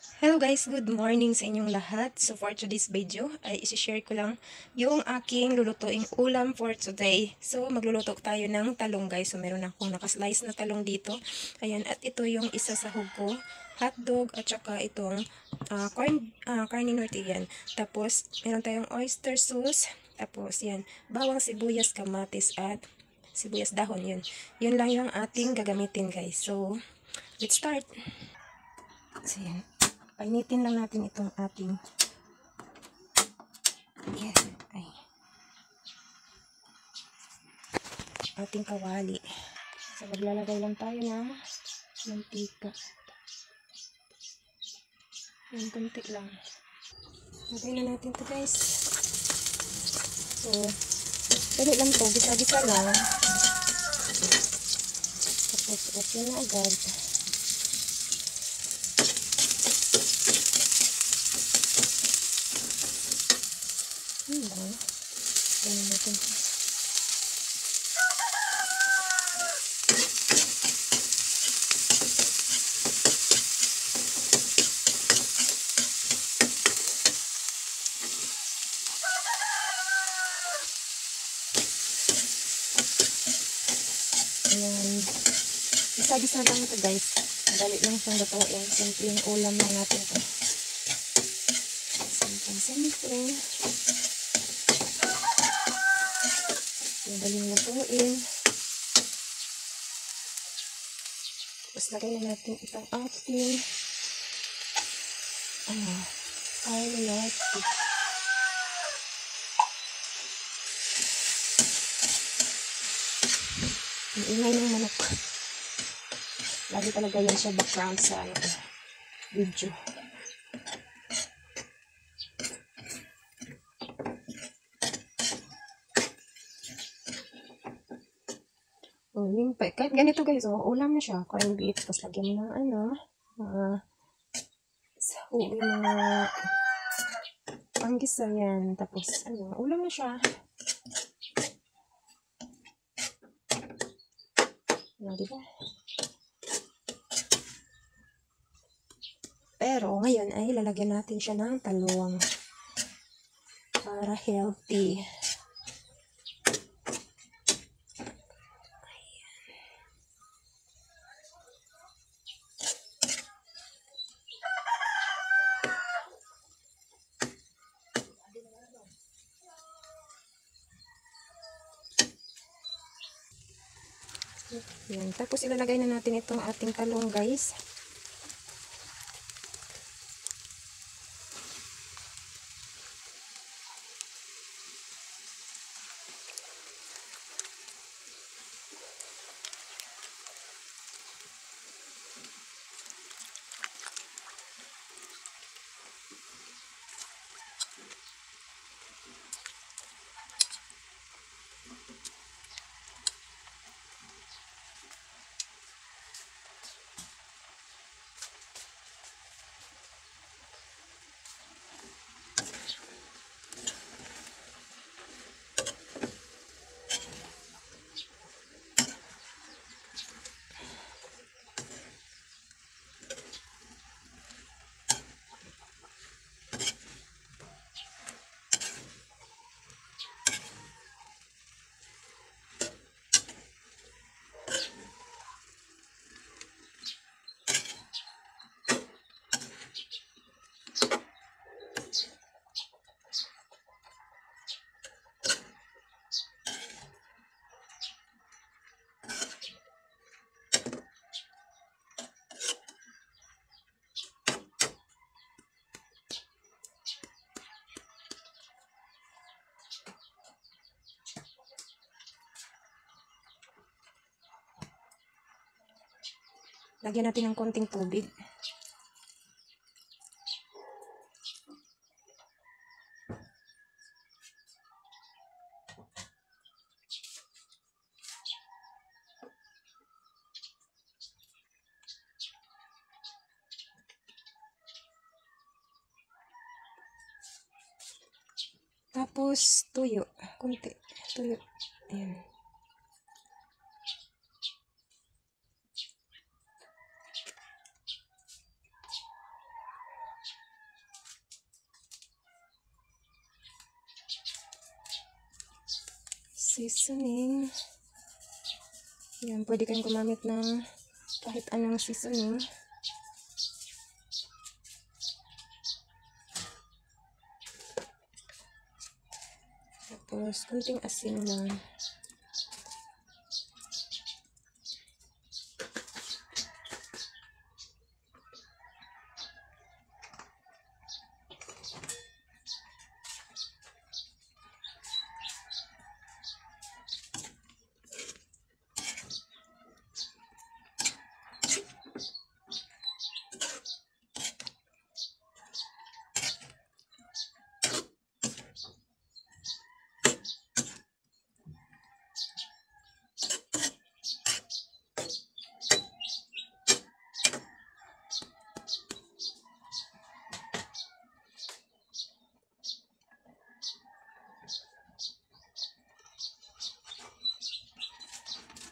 Hello guys, good morning sa inyong lahat. So for today's video ay isi-share ko lang yung aking lulutuing ulam for today. So magluluto tayo ng talong guys. So meron akong nakaslice na talong dito. Ayan, at ito yung isa sa hugbo, hotdog at saka itong carne tortillan. Tapos meron tayong oyster sauce. Tapos yan, bawang sibuyas, kamatis at sibuyas dahon yun. Yun lang yung ating gagamitin guys. So let's start. So yan. Painitin lang natin itong ating ating kawali. So maglalagay lang tayo ng mantika. Yan, kunti lang. Lagay na natin ito guys. So dali lang to, gisa-gisa lang. Tapos okay na agad. Ganyan natin. Ayan. Isa-gisa lang ito guys. Madali lang siyang lutuin. Simple yung ulam lang natin ito. Simple. Madaling lutuin. Tapos lagay na natin itong ating carrot. Ang ingay ng manok. Lagi talaga yan siya background sa video. Kahit ganito guys, ulam na siya. Corned beef, tapos lagyan mo ng mga panggisa yan. Tapos ulam na siya. Diba? Pero ngayon ay lalagyan natin siya ng talong para healthy. Yan. Tapos ilalagay na natin itong ating talong guys. Lagyan natin ng konting tubig. Tapos tuyo. Konti. Tuyo. Ayan. seasoning. Yan, pwede kayong gumamit ng kahit anong seasoning. Tapos, kunting asin lang.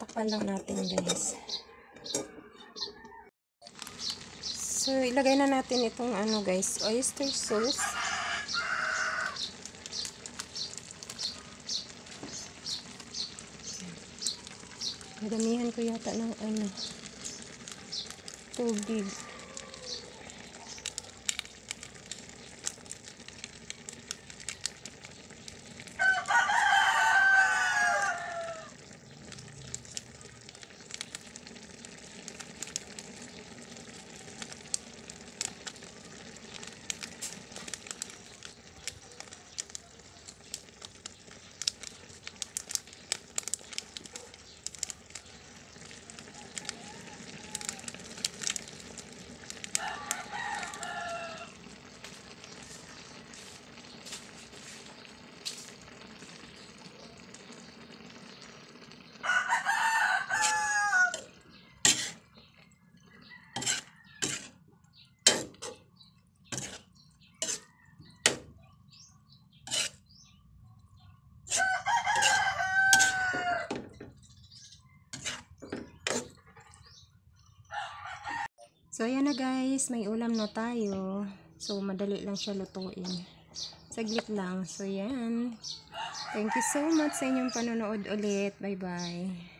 Takpan lang natin, guys. So, ilagay na natin itong guys, oyster sauce. Damihan ko yata ng tubig. So, ayan na guys. May ulam na tayo. So, madali lang siya lutuin. Saglit lang. So, yan. Thank you so much sa inyong panonood ulit. Bye-bye.